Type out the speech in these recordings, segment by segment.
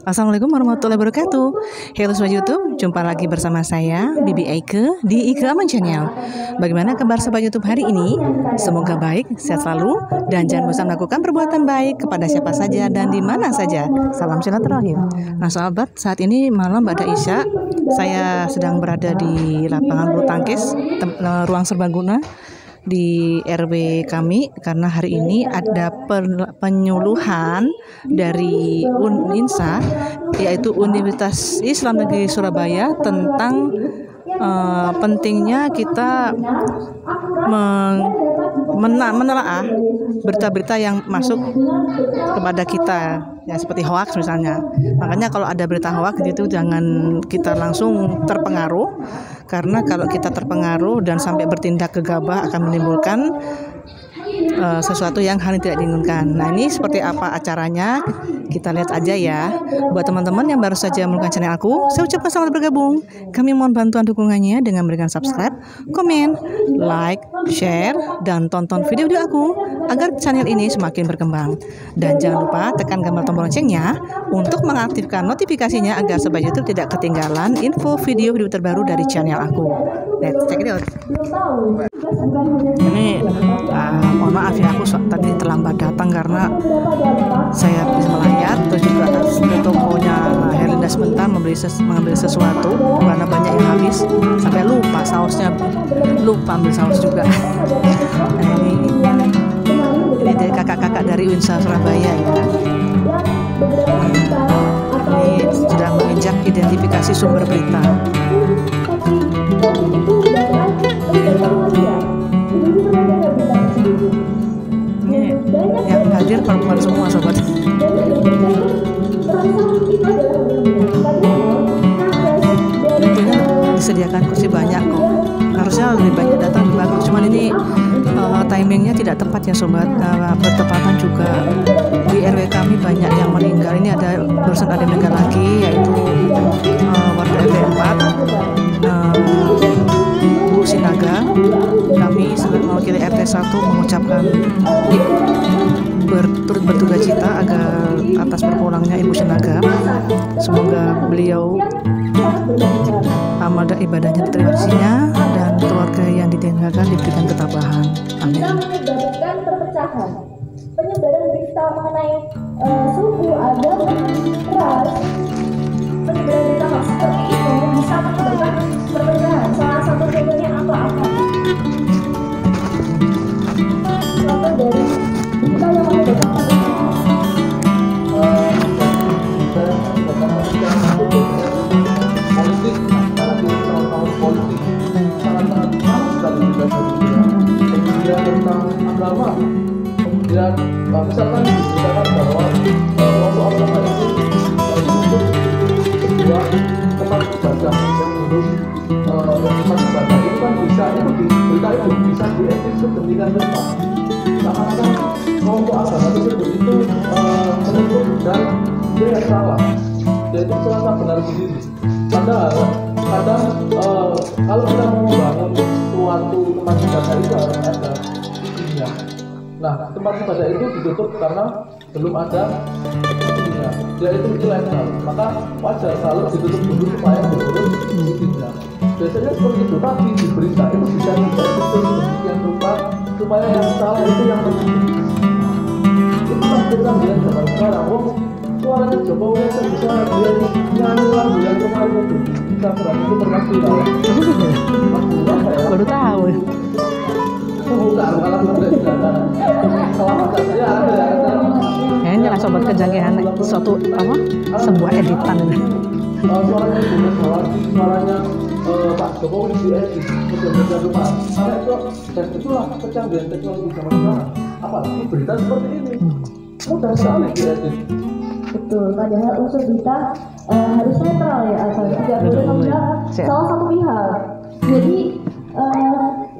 Assalamualaikum warahmatullahi wabarakatuh. Halo sobat YouTube, jumpa lagi bersama saya Bibi Eike di Eike Aman Channel. Bagaimana kabar sobat YouTube hari ini? Semoga baik, sehat selalu, dan jangan bosan melakukan perbuatan baik kepada siapa saja dan di mana saja. Salam silaturahim. Nah sahabat, saat ini malam pada Isya, saya sedang berada di lapangan bulu tangkis ruang serbaguna di RW kami, karena hari ini ada penyuluhan dari UNINSA, yaitu Universitas Islam Negeri Surabaya, tentang pentingnya kita menelaah berita-berita yang masuk kepada kita, ya seperti hoax misalnya. Makanya kalau ada berita hoax itu jangan kita langsung terpengaruh, karena kalau kita terpengaruh dan sampai bertindak gegabah akan menimbulkan sesuatu yang hal yang tidak diinginkan. Nah ini seperti apa acaranya, kita lihat aja ya. Buat teman-teman yang baru saja menemukan channel aku, saya ucapkan selamat bergabung. Kami mohon bantuan dukungannya dengan memberikan subscribe, komen, like, share, dan tonton video-video aku agar channel ini semakin berkembang. Dan jangan lupa tekan gambar tombol loncengnya untuk mengaktifkan notifikasinya agar sobat YouTube tidak ketinggalan info video-video terbaru dari channel aku. Let's check it out. Ini mohon maaf ya, aku tadi terlambat datang karena saya habis melayat, terus juga ke tokonya Herlinda sebentar mengambil sesuatu karena banyak yang habis, sampai lupa sausnya, lupa ambil saus juga. Nah ini dari kakak-kakak dari UNINSA Surabaya ya. Ini sudah menginjak identifikasi sumber berita. Ini yang hadir perempuan semua sobat. Tentunya disediakan kursi banyak kok. Harusnya lebih banyak datang lebih bagus. Cuman ini timingnya tidak tepat ya sobat. Bertepatan juga di RW kami banyak yang meninggal. Ini barusan ada meninggal lagi, yaitu warga RW 4. Bu Sinaga. Kami sebagai mewakili RT 1 mengucapkan turut berduka cita atas berpulangnya Ibu Sinaga. Semoga beliau amal dan ibadahnya diterima sisinya dan keluarga yang ditinggalkan diberikan ketabahan. Amin. Menyebabkan perpecahan, penyebaran berita mengenai suku, agama, ras, penyebaran berita seperti itu bisa menyebabkan perpecahan. Salah satu contohnya apa? Contoh dari berita yang menyebabkan politik, kemudian tentang agama, kemudian misalkan dikatakan bahwa kelompok agama itu untuk sebuah tempat ibadah yang belum tempat ibadah itu kan bisa berita itu bisa dietis sedemikian rupa, seakan-akan kelompok agama tersebut itu menuntut dan dia salah, yaitu salah benar sendiri. Padahal kadang kalau kita mau membangun suatu tempat ibadah itu harus ada izinnya. Nah, tempat ibadah itu ditutup karena belum ada izinnya, yaitu ilegal. Maka wajar kalau ditutup dulu supaya diurus izinnya. Biasanya seperti itu, tapi di berita itu bisa yang rupa supaya yang salah itu yang menang. Itu kan kita lihat zaman sekarang, suaranya Jokowi yang bisa dia nyanyi lagu yang kemarin itu bisa itu pernah viral. Baru tahu. Bukan malah selama saja ada. Kayaknya lah sobat kejagian suatu sebuah editan. Suaranya suaranya Pak Jokowi di edit benar-benar lupa. Karena itu dan itulah kecanggihan teknologi zaman sekarang. Apalagi berita seperti ini mudah sekali di edit. betul, padahal unsur berita harus netral ya, asal tidak boleh membela salah satu pihak. Jadi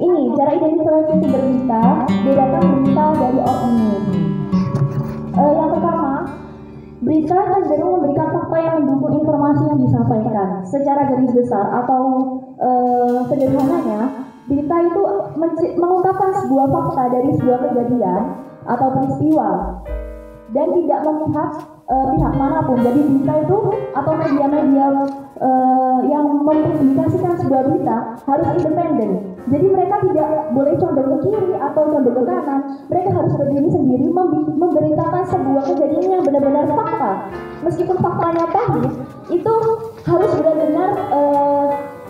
ini cara identifikasi sumber berita, bedakan berita dari opini. Yang pertama, berita cenderung memberikan fakta yang mendukung informasi yang disampaikan. Secara garis besar atau sederhananya, berita itu mengungkapkan sebuah fakta dari sebuah kejadian atau peristiwa dan tidak memihak pihak manapun. Jadi berita itu atau media-media yang mempublikasikan sebuah berita harus independen. Jadi mereka tidak boleh condong ke kiri atau condong ke kanan. Mereka harus berdiri sendiri memberitakan sebuah kejadian yang benar-benar fakta. Meskipun faktanya pahit, itu harus benar-benar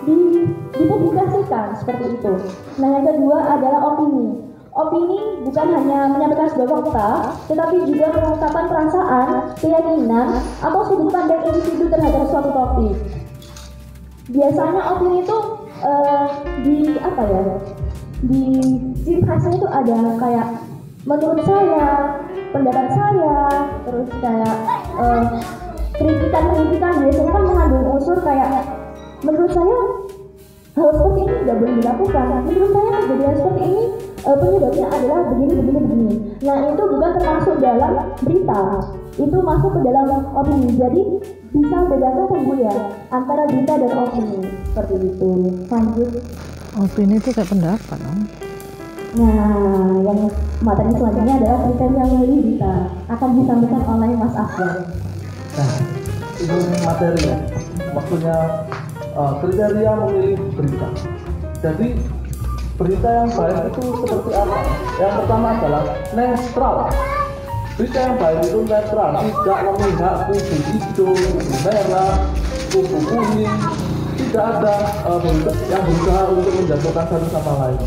dipublikasikan seperti itu. Nah, yang kedua adalah opini. Opini bukan hanya menyampaikan sebuah fakta, tetapi juga mengungkapkan perasaan, keyakinan, atau sudut pandang individu terhadap suatu topik. Biasanya opini itu di ciri khasnya itu ada kayak menurut saya, pendapat saya, terus kayak kritikan biasanya kan mengandung unsur kayak menurut saya hal seperti ini tidak boleh dilakukan. Menurut saya kejadian seperti ini penyebabnya adalah begini. Nah, itu bukan termasuk dalam berita, itu masuk ke dalam opini. Jadi bisa bedakan kan Bu ya antara berita dan opini seperti itu. Lanjut. Opini itu kayak pendapat dong. Nah, yang materi selanjutnya adalah kriteria memilih berita akan disampaikan oleh Mas Afgan. Nah, ini materi ya. Waktunya kriteria memilih berita. Jadi berita yang baik itu seperti apa? Yang pertama adalah netral. Berita yang baik itu netral, tidak memihak kubu hijau, kubu merah, kubu kuning. Tidak ada yang berusaha untuk menjatuhkan satu sama lain.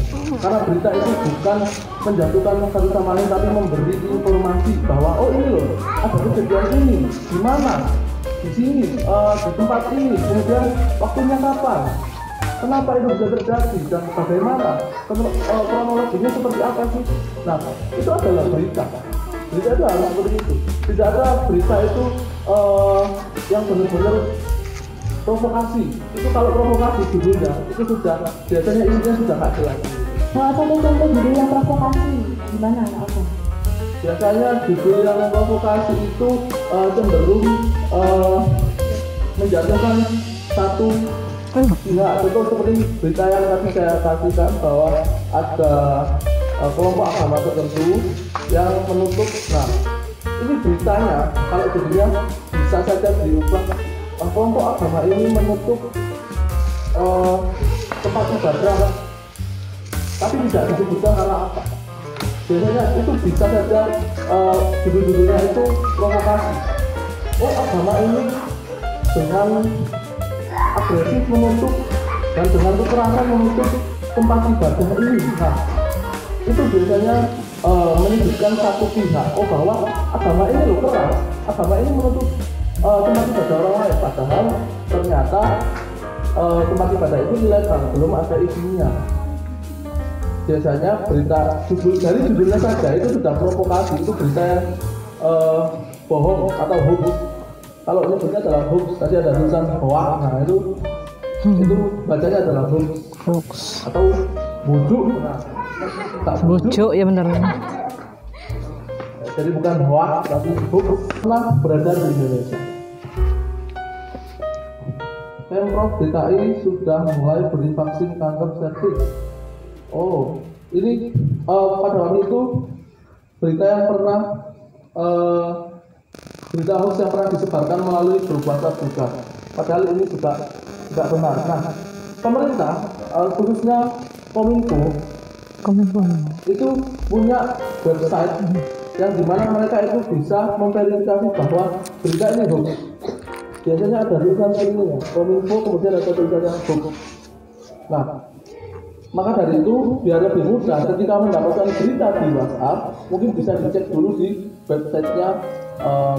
Karena berita itu bukan menjatuhkan satu sama lain, tapi memberi informasi bahwa oh ini loh ada kejadian ini, di mana, di sini, di tempat ini, kemudian waktunya kapan, kenapa itu bisa terjadi dan bagaimana, kronologinya seperti apa sih. Nah, itu adalah berita. Berita itu harus seperti itu. Tidak ada berita itu yang benar-benar provokasi. Itu kalau provokasi judulnya itu sudah biasanya isinya sudah nggak jelas. Salah satu contoh judul yang provokasi gimana apa? Biasanya judul yang provokasi itu cenderung menjatuhkan satu pihak. Contoh seperti berita yang tadi saya kasihkan bahwa ada kelompok agama tertentu yang menutup. Nah, ini beritanya kalau judulnya bisa saja diubah. Kelompok agama ini menutup tempat ibadah, tapi tidak disebutkan karena apa. Biasanya itu bisa saja judul-judulnya itu provokasi. Oh, agama ini dengan agresif menutup dan dengan kekerasan menutup tempat ibadah ini. Nah, itu biasanya menunjukkan satu pihak, oh bahwa agama ini loh keras, agama ini menutup tempat ibadah orang lain, padahal ternyata tempat ibadah itu ilegal, belum ada izinnya. Biasanya berita dari judulnya saja itu sudah provokasi, itu berita yang bohong atau hoax. Kalau nyebutnya adalah hoax, tadi ada tulisan hoax, nah itu bacanya adalah hoax atau bujuk. Nah, bujuk ya benar. Jadi bukan hoax tapi hoax. Telah beredar di Indonesia. Pemprov DKI sudah mulai beri vaksin kanker cervix. Oh, ini pada waktu itu berita yang pernah berita hoax yang pernah disebarkan melalui grup WhatsApp juga. Padahal ini juga tidak benar. Nah, pemerintah khususnya Kominfo itu punya website yang dimana mereka itu bisa memverifikasi bahwa berita ini hoax. Biasanya ada tulisan ini ya, Kominfo, kemudian ada tulisannya hoax. Nah, maka dari itu biar lebih mudah ketika mendapatkan berita di WhatsApp, mungkin bisa dicek dulu di websitenya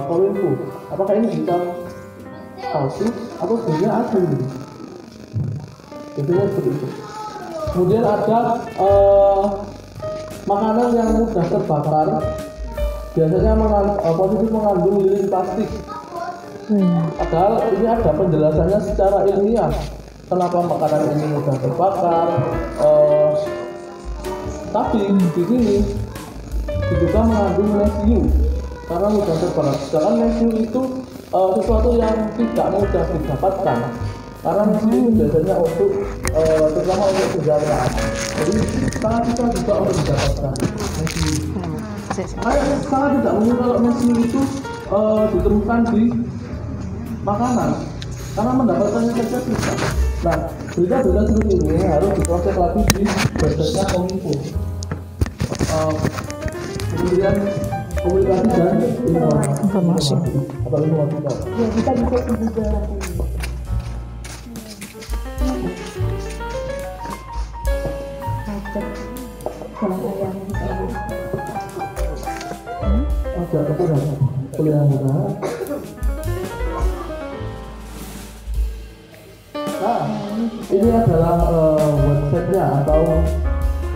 Kominfo. Apakah ini bisa palsu atau sebenarnya asli? Biasanya seperti itu. Kemudian ada makanan yang mudah terbakar, biasanya positif mengandung lilin plastik. Padahal ini ada penjelasannya secara ilmiah. Kenapa makanan ini mudah terbakar? Tapi di sini juga mengandung mesium karena mudah terbakar. Sedangkan mesium itu sesuatu yang tidak mudah didapatkan. Karena mesium biasanya untuk terutama untuk senjata. Jadi sangat susah juga untuk didapatkan mesium. Sangat tidak mungkin kalau mesium itu ditemukan di makanan karena mendapatkannya saja bisa. Nah, berita-berita seperti ini harus diproses lagi di websitenya Kominfo. Kemudian komunikasi dan Informasi. atau informasi. Ya kita bisa juga Ada kuliah murah. Nah, ini adalah websitenya atau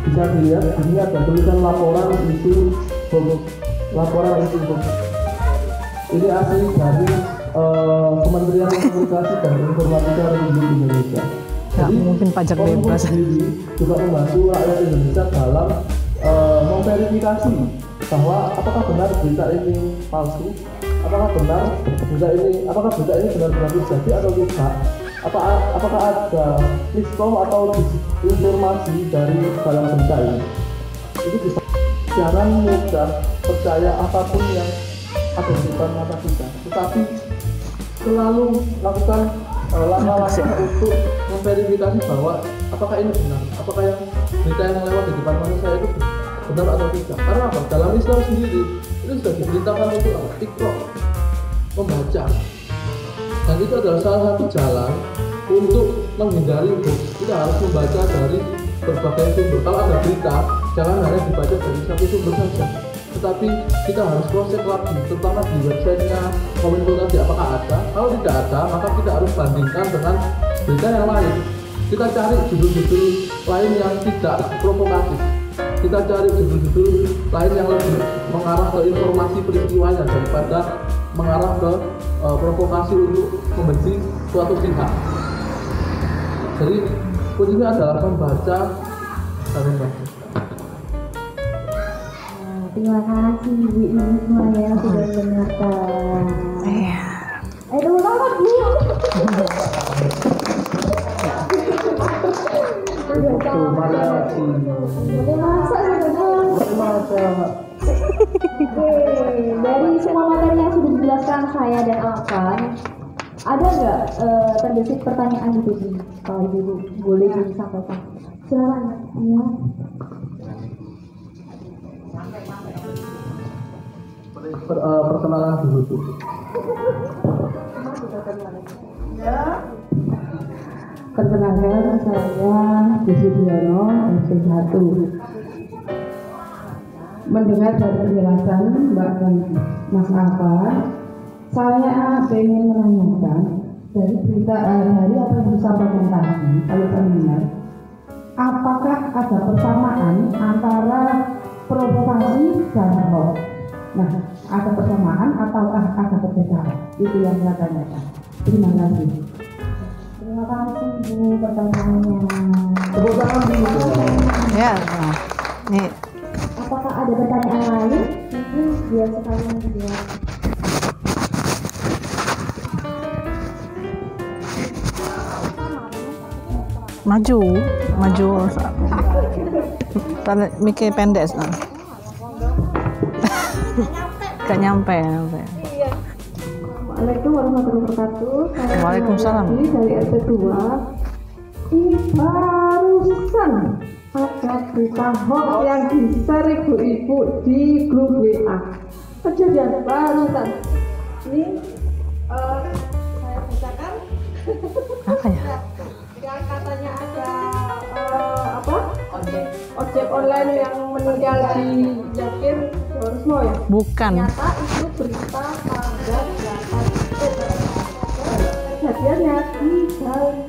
bisa dilihat ini ada tulisan laporan isu hoax. Laporan isu hoax. Ini asli dari Kementerian Komunikasi dan Informatika Republik Indonesia. Nggak mungkin pajak bebas. sendiri juga membantu rakyat Indonesia dalam memverifikasi bahwa apakah benar berita ini palsu, apakah berita ini benar-benar terjadi atau tidak, apakah ada miskom atau informasi dari dalam berita ini. Itu bisa jangan mudah percaya apapun yang ada di depan mata kita, tetapi selalu lakukan langkah-langkah untuk memverifikasi bahwa apakah ini benar, apakah yang berita yang lewat di depan mata saya itu benar atau tidak. Karena apa? Dalam Islam sendiri itu sudah diperintahkan untuk iqra, membaca, dan itu adalah salah satu jalan untuk menghindari hoax. Kita harus membaca dari berbagai sumber. Kalau ada berita, jangan hanya dibaca dari satu sumber saja, tetapi kita harus cross check lagi, terutama di websitenya Kominfo tadi apakah ada. Kalau tidak ada, maka kita harus bandingkan dengan berita yang lain. Kita cari judul-judul lain yang tidak provokatif. Kita cari judul-judul lain yang lebih mengarah ke informasi peristiwanya daripada mengarah ke provokasi untuk membenci suatu pihak. Jadi kuncinya adalah membaca dan membaca. Terima kasih Bu ini semuanya sudah mendengarkan. Iya. Tepuk tangan Bu. Terima kasih. Masa dari semua materi yang sudah dijelaskan saya dan Alvan, ada nggak terbesit pertanyaan gitu sih? Kalau Ibu boleh disampaikan. Silakan. Ya. Perkenalan dulu tuh. Perkenalkan saya Yusudiono MC1. Mendengar dari penjelasan Mbak dan Mas Alvan, saya ingin menanyakan dari berita hari-hari apa yang disampaikan tadi, kalau saya mendengar, apakah ada persamaan antara provokasi dan hoax? Nah, ada persamaan ataukah ada perbedaan? Itu yang saya tanyakan. Terima kasih. Terima kasih Bu pertanyaannya. Tepuk tangan dulu. Ya, nih. Apakah ada pertanyaan lain? Mungkin biar sekalian dijawab. Maju. Mikir pendek. Gak nyampe. Assalamualaikum warahmatullahi wabarakatuh. Waalaikumsalam. Dari RT2. Ini barusan ada berita hoax yang di-share ibu-ibu di grup WA. Kejadian barusan. Ini saya bacakan. Apa ya? Yang katanya ada ojek online yang meninggal di Jakir Jorsmo ya. Bukan. Ternyata itu berita tanggal 8 kejadiannya di Bali.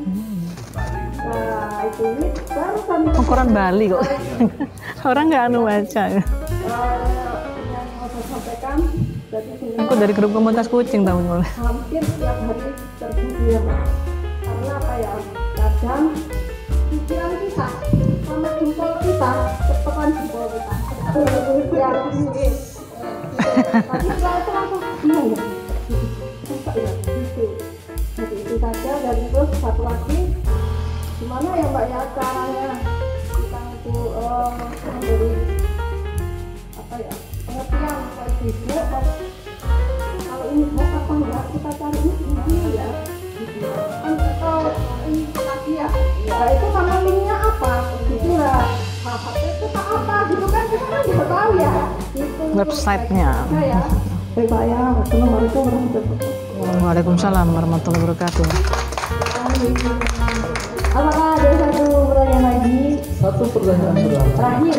Nah itu ini barusan Ukuran Bali kok. Orang nggak baca. yang mau saya sampaikan dari sini. Aku dari grup komunitas kucing tahu mulai. Hampir setiap hari terjadi ya Pak. Karena apa ya, kadang pikiran kita sama jempol kita ketekan jempol kita ya ini tapi setelah itu langsung iya ya masa ya gitu. Jadi itu saja. Dan terus satu lagi, gimana ya Mbak ya caranya kita itu memberi apa ya pengertian ke ibu kalau ini hoax apa enggak, kita cari ini gimana ya gitu. Kan kalau ini tadi ya itu nama linknya apa gitu lah, itu apa gitu kan kita kan nggak tahu ya itu Websitenya. ya. Baik Pak ya, Assalamualaikum warahmatullahi wabarakatuh. Waalaikumsalam warahmatullahi wabarakatuh. Apakah ada satu pertanyaan lagi? Satu pertanyaan Terakhir.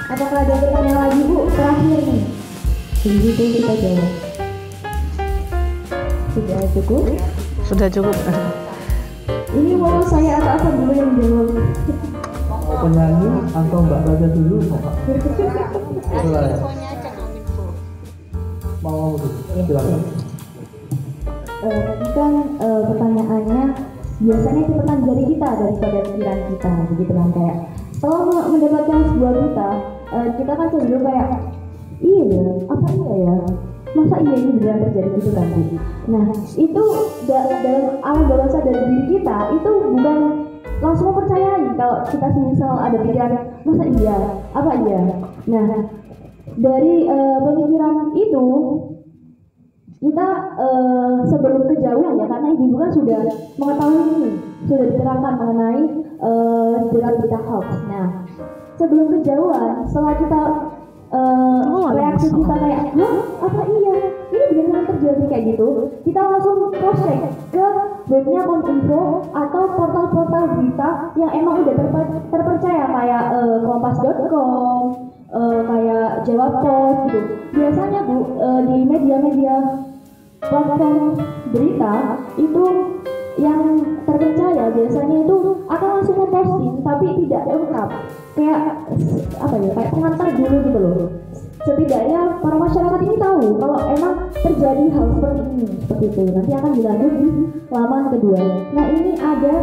Apakah ada pertanyaan lagi Bu? Terakhir nih. Begitu kita jawab. Sudah cukup? Sudah cukup. Ini mau saya atau apa dulu yang jawab? Mau penyanyi atau Mbak Raja dulu? Itulah ya. Mau dulu. Silakan. Tadi kan pertanyaannya biasanya cepetan jari kita daripada pikiran kita, begitu kan kayak kalau mendapatkan sebuah berita, kita kan cenderung kayak iya, apa iya ya? Masa iya ini benar terjadi gitu kan? Nah itu dalam alam bawah sadar diri kita itu bukan langsung mempercayai kalau kita semisal ada pikiran masa iya, apa iya. Nah dari pemikiran itu kita sebelum kejauhan ya, karena ibu kan sudah mengetahui ini, sudah diterangkan mengenai berita hoax. Nah sebelum kejauhan, setelah kita reaksi kita kayak apa iya ini benar terjadi kayak gitu, kita langsung cross check ke webnya Kominfo atau portal-portal berita yang emang udah terpercaya kayak kompas.com, kayak Jawa Post gitu. Biasanya Bu, di media-media platform berita itu yang terpercaya biasanya itu akan langsung memposting tapi tidak lengkap, kayak apa ya, kayak pengantar dulu gitu loh. Setidaknya para masyarakat ini tahu kalau emang terjadi hal seperti ini, seperti itu. Nanti akan dilanjut di halaman kedua. Nah ini ada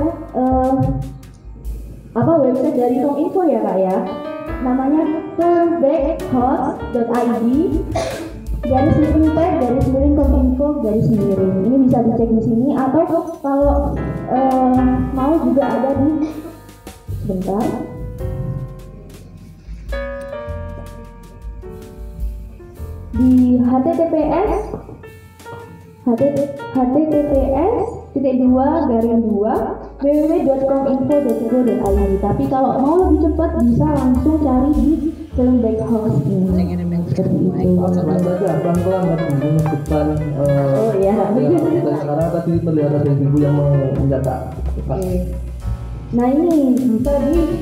website dari Kominfo ya Kak ya, namanya turnbackhoax.id /Kominfo /. Ini bisa dicek di sini atau kalau mau juga ada di sebentar. Di https://www.kominfo.go.id. Tapi kalau mau lebih cepat bisa langsung cari di turnbackhoax ini. Seperti itu. Pelan saja, pelan-pelan tadi menyebutkan. Oh iya. Karena tadi terlihat ada ibu yang mencatat. Nah ini bisa di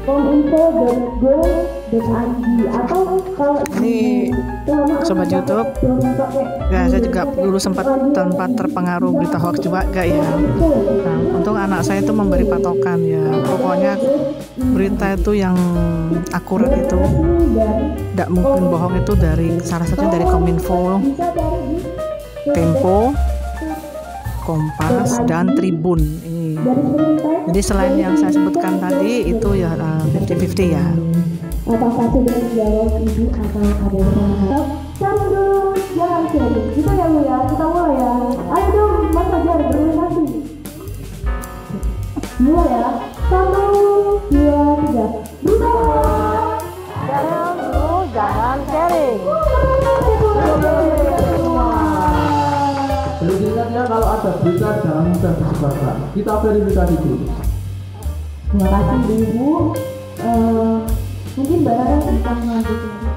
kominfo.go.id atau kalau Ini Sobat YouTube, ya saya juga dulu sempat terpengaruh berita hoax juga gak ya. Nah, untuk anak saya itu memberi patokan ya, pokoknya berita itu yang akurat itu tidak mungkin bohong, itu dari salah satunya dari Kominfo, Tempo, Kompas, dan Tribun ini. Jadi selain yang saya sebutkan tadi itu ya 50-50 ya. Apakah sudah dijawab Ibu atau ada yang mau? Satu, jangan sini. Kita ya Bu ya, kita mulai ya. Ayo dong, Mas Fajar, berkomunikasi. Mulai ya. 1, 2, 3. Jangan sharing. Jadi ingatnya kalau ada berita jangan mudah disebarkan. Kita verifikasi dulu. Terima kasih Ibu. Mungkin Mbak Rara bisa melanjutkan.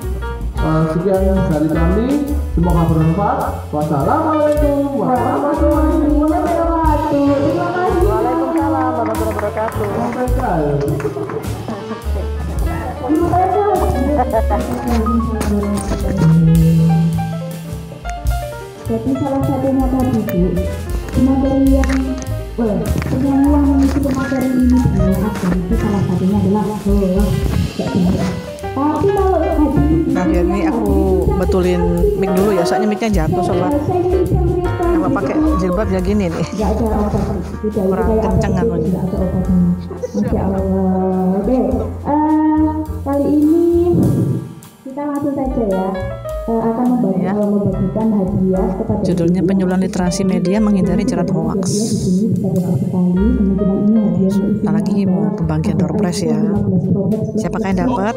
Sekian dari kami, semoga bermanfaat. Wassalamualaikum warahmatullahi wabarakatuh. Terima kasih. Waalaikumsalam warahmatullahi wabarakatuh. Jadi salah satunya tadi Bu, materi yang penyanyian mengisi materi ini sebenarnya itu salah satunya adalah tapi kalau tadi Nah ya ini aku betulin mic dulu ya, soalnya micnya jatuh sobat. Kalau pakai jilbab ya gini nih. nggak ada obat Kurang kenceng kan nggak ada obatnya. Masya Allah. Oke, kali ini kita kita langsung saja ya akan membagikan hadiah kepada Judulnya penyuluhan literasi media menghindari jerat hoax. Apalagi mau pembagian door prize ya. Siapakah yang dapat?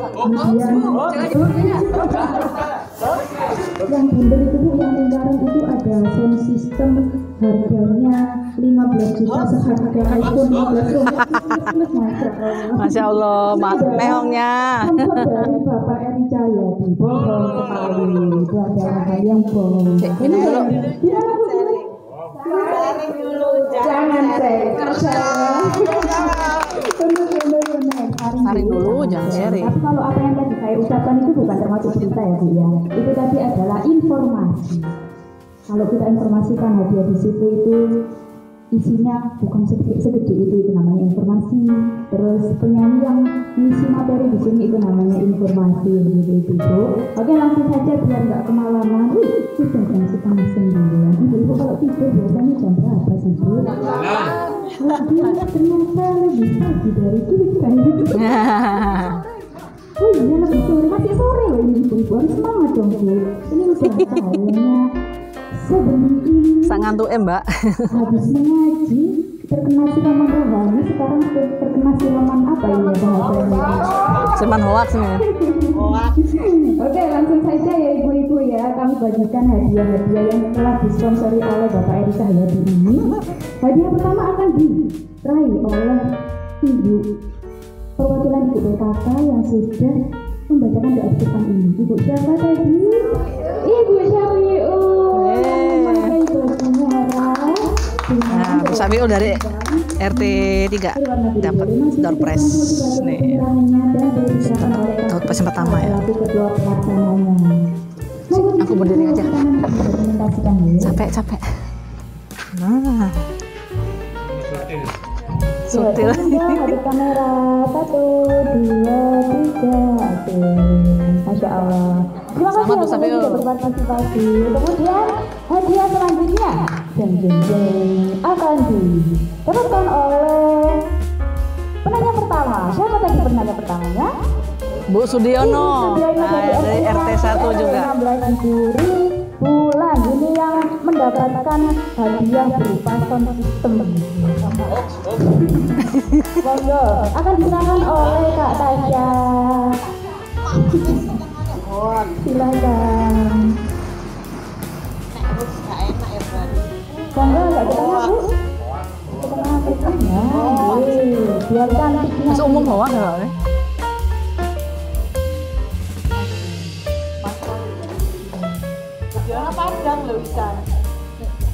Yang bundel itu Bu, yang lingkaran itu ada sound system, harganya 15 juta seharga iPhone 15 Masya Allah, mehongnya. dari Bapak Eri Cahyadi, bohong sekali, itu adalah hal yang bohong. Minum dulu. Jangan sharing. Saring dulu, jangan sharing. Tapi kalau apa yang tadi saya ucapkan itu bukan termasuk berita ya Bu ya. Itu tadi adalah informasi. Kalau kita informasikan hadiah di situ itu isinya bukan segede itu namanya informasi. Terus penyanyi yang mengisi materi di sini itu namanya informasi begitu Bu. Oke, langsung saja biar nggak kemalaman. Sudah jam setengah 9. Ibu kalau tidur biasanya jam berapa sih Bu? Ternyata lebih pagi dari kita. Oh iya, lebih sore, masih sore loh ini ibu harus semangat dong Bu. Ini udah kayaknya sebelum ini Sang ngantuk Mbak. habis mengaji terkena silaman rohani, sekarang terkena silaman apa ini bahasanya? Cuman hoax nih. Oke, langsung saja ya ibu-ibu ya, kami bagikan hadiah-hadiah yang telah disponsori oleh Bapak Eri Cahyadi ini. Hadiah pertama akan diraih oleh ibu perwakilan ibu PKK yang sudah membacakan doa istighfar ini. Ibu siapa tadi? Ibu Syafiul. Nah, Bu Sabiul dari RT 3 dapat door prize nih. Door prize yang pertama ya. Aku berdiri aja. Capek. Nah. Sutil. Ada kamera 1, 2, 3. Oke. Masya Allah. Terima kasih Selamat, Bu Sabiul. sudah berpartisipasi. Kemudian hadiah selanjutnya akan diteruskan oleh penanya pertama. Siapa tadi penanya pertamanya? Bu Sudiono dari RT 1 juga. 16 bulan ini yang mendapatkan hadiah berupa sound system. Monggo akan diserahkan oleh Kak Tasya. Silakan. Monggo agak ke tengah Bu. Ke tengah ke tengah. Biar cantiknya. Masuk umum hoax ya.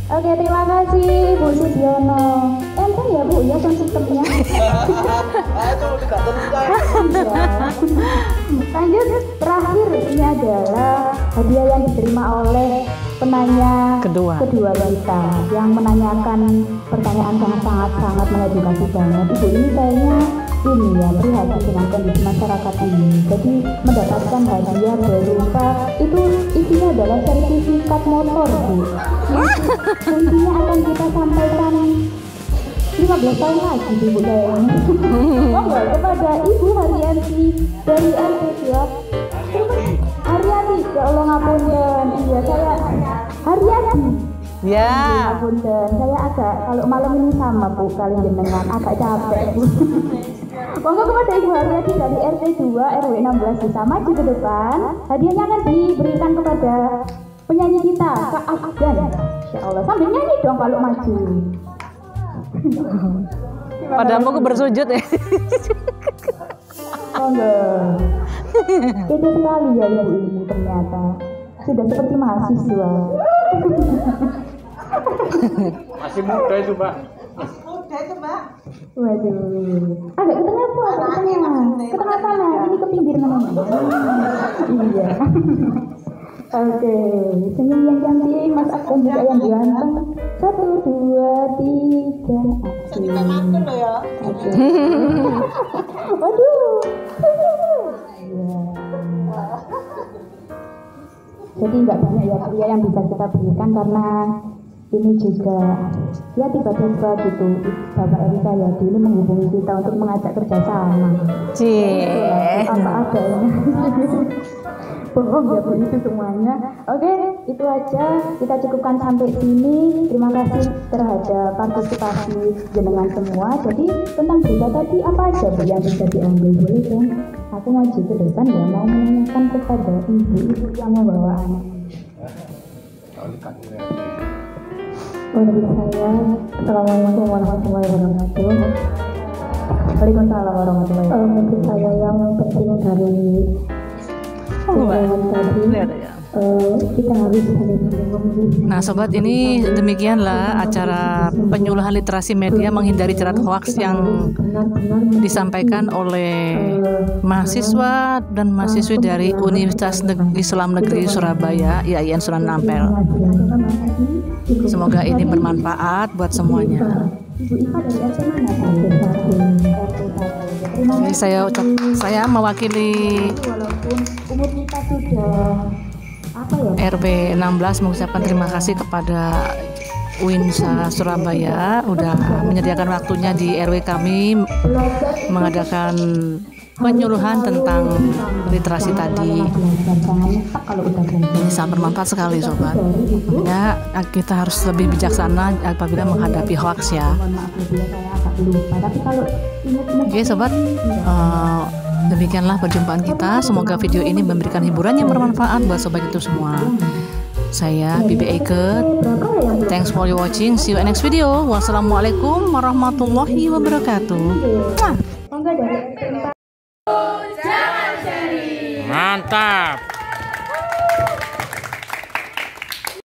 Oke, terima kasih Bu Sudiono. Enteng ya Bu ya sound sistemnya. Lanjut, terakhir ini adalah hadiah yang diterima oleh penanya kedua kita yang menanyakan pertanyaan sangat mengedukasi banget. Ibu ini kayaknya ini ya prihatin dengan kondisi masyarakat ini. Jadi mendapatkan hadiah berupa itu isinya adalah sertifikat motor Bu. Intinya akan kita sampaikan 15 tahun lagi Ibu kayaknya. Monggo kepada Ibu Haryanti dari RT 2. Haryanti, ya Allah ngapunten. Iya saya Haryanti. Ya. Ngapunten. Saya agak kalau malam ini sama Bu kalian jenengan agak capek Bu. Monggo kepada Ibu Haryanti dari RT 2 RW 16 bisa maju ke depan. Hadiahnya akan diberikan kepada penyanyi kita Kak Afgan. Insya Allah sambil nyanyi dong kalau maju. Padamu aku bersujud ya. Monggo. Beda sekali ya ibu ini ternyata sudah seperti mahasiswa. Masih muda itu Mbak. Waduh. Agak ke tengah Bu, agak ke tengah. Ke tengah sana, ini ke pinggir namanya. Iya. Oke, senyum yang cantik, Mas Afgan juga yang ganteng. 1, 2, 3. Oke. Waduh. Iya. Jadi nggak banyak ya pria yang bisa kita berikan karena ini juga ya tiba-tiba gitu Bapak Eri Cahyadi ini menghubungi kita untuk mengajak kerjasama. Cie. Apa adanya. bohong ya Bu itu semuanya. Oke, itu aja kita cukupkan sampai sini. Terima kasih terhadap partisipasi jenengan semua. Jadi tentang berita tadi apa aja Bu yang bisa diambil, boleh dong? Aku mau ke depan ya, mau menanyakan kepada ibu yang membawa anak. Menurut saya, Assalamualaikum warahmatullahi wabarakatuh. Waalaikumsalam warahmatullahi wabarakatuh. Menurut saya yang penting dari kita harus Nah sobat, ini demikianlah acara penyuluhan literasi media menghindari jerat hoaks yang disampaikan oleh mahasiswa dan mahasiswi dari Universitas Islam Negeri Surabaya IAIN Sunan Ampel. Semoga ini bermanfaat buat semuanya. Jadi saya mewakili RW 16 mengucapkan terima kasih kepada Winsa Surabaya udah menyediakan waktunya di RW kami mengadakan penyuluhan tentang literasi tadi. Ini sangat bermanfaat sekali sobat. Ya, kita harus lebih bijaksana apabila menghadapi hoax ya. Oke sobat, demikianlah perjumpaan kita. Semoga video ini memberikan hiburan yang bermanfaat buat sobat itu semua. Saya Bibi Eike. Thanks for watching. See you in next video. Wassalamualaikum warahmatullahi wabarakatuh. Mantap.